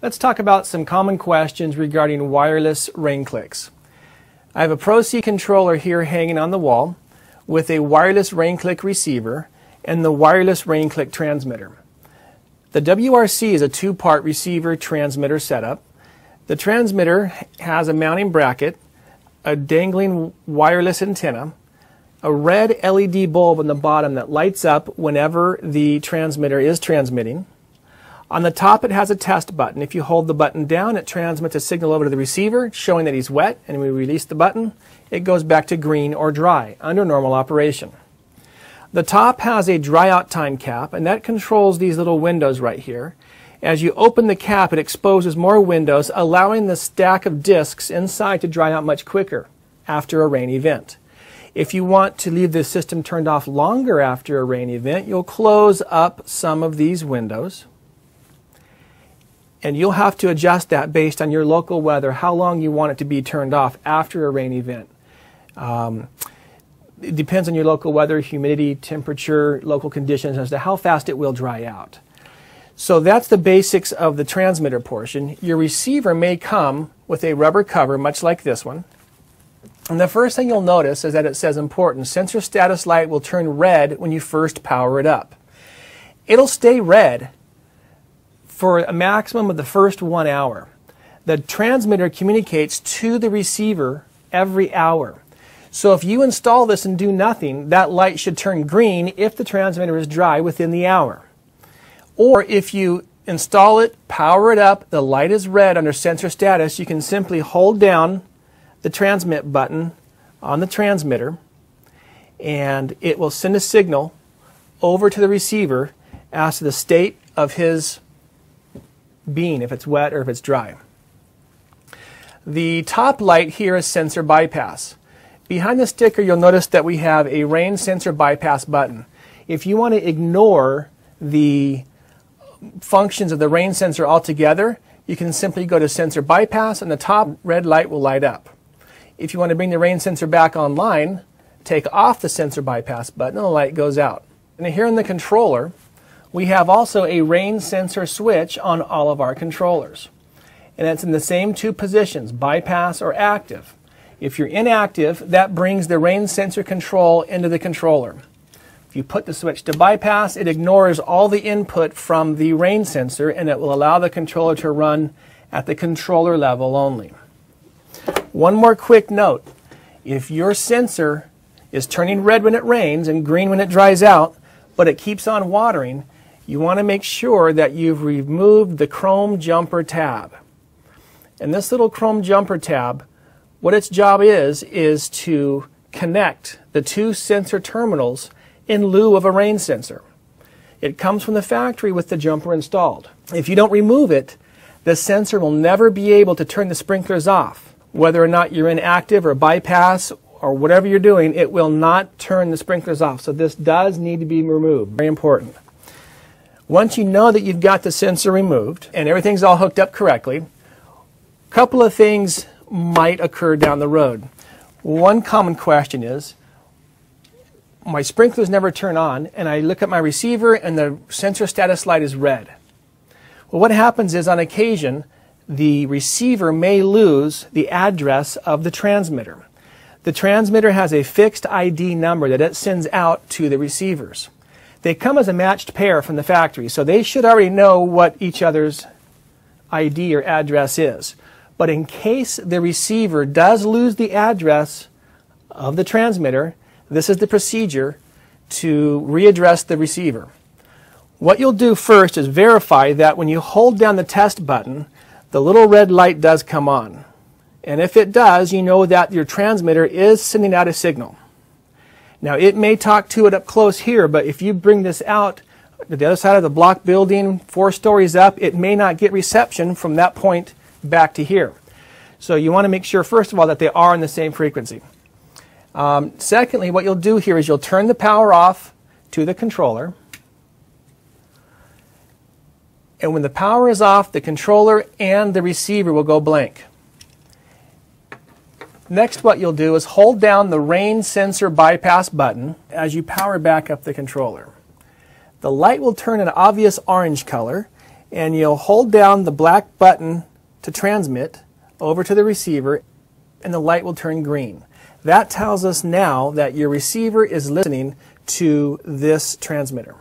Let's talk about some common questions regarding wireless rain clicks. I have a Pro C controller here hanging on the wall with a wireless rain click receiver and the wireless rain click transmitter. The WRC is a two-part receiver transmitter setup. The transmitter has a mounting bracket, a dangling wireless antenna, a red LED bulb on the bottom that lights up whenever the transmitter is transmitting. On the top it has a test button. If you hold the button down, it transmits a signal over to the receiver showing that he's wet, and when we release the button, it goes back to green or dry under normal operation. The top has a dry out time cap, and that controls these little windows right here. As you open the cap, it exposes more windows, allowing the stack of discs inside to dry out much quicker after a rain event. If you want to leave the system turned off longer after a rain event, you'll close up some of these windows. And you'll have to adjust that based on your local weather, how long you want it to be turned off after a rain event. It depends on your local weather, humidity, temperature, local conditions as to how fast it will dry out. So that's the basics of the transmitter portion. Your receiver may come with a rubber cover, much like this one. And the first thing you'll notice is that it says important. Sensor status light will turn red when you first power it up. It'll stay red for a maximum of the first 1 hour. The transmitter communicates to the receiver every hour. So if you install this and do nothing, that light should turn green if the transmitter is dry within the hour. Or if you install it, power it up, the light is red under sensor status, you can simply hold down the transmit button on the transmitter and it will send a signal over to the receiver as to the state of his being, if it's wet or if it's dry. The top light here is sensor bypass. Behind the sticker you'll notice that we have a rain sensor bypass button. If you want to ignore the functions of the rain sensor altogether, you can simply go to sensor bypass and the top red light will light up. If you want to bring the rain sensor back online, take off the sensor bypass button and the light goes out. And here in the controller, we have also a rain sensor switch on all of our controllers. And it's in the same two positions, bypass or active. If you're inactive, that brings the rain sensor control into the controller. If you put the switch to bypass, it ignores all the input from the rain sensor and it will allow the controller to run at the controller level only. One more quick note. If your sensor is turning red when it rains and green when it dries out, but it keeps on watering, you want to make sure that you've removed the chrome jumper tab. And this little chrome jumper tab, what its job is to connect the two sensor terminals in lieu of a rain sensor. It comes from the factory with the jumper installed. If you don't remove it, the sensor will never be able to turn the sprinklers off. Whether or not you're in active or bypass or whatever you're doing, it will not turn the sprinklers off. So this does need to be removed. Very important. Once you know that you've got the sensor removed and everything's all hooked up correctly, a couple of things might occur down the road. One common question is, my sprinklers never turn on and I look at my receiver and the sensor status light is red. Well, what happens is on occasion the receiver may lose the address of the transmitter. The transmitter has a fixed ID number that it sends out to the receivers. They come as a matched pair from the factory, so they should already know what each other's ID or address is. But in case the receiver does lose the address of the transmitter, this is the procedure to readdress the receiver. What you'll do first is verify that when you hold down the test button, the little red light does come on. And if it does, you know that your transmitter is sending out a signal. Now it may talk to it up close here, but if you bring this out to the other side of the block building, 4 stories up, it may not get reception from that point back to here. So you want to make sure, first of all, that they are on the same frequency. Secondly, what you'll do here is you'll turn the power off to the controller. And when the power is off, the controller and the receiver will go blank. Next, what you'll do is hold down the rain sensor bypass button as you power back up the controller. The light will turn an obvious orange color, and you'll hold down the black button to transmit over to the receiver, and the light will turn green. That tells us now that your receiver is listening to this transmitter.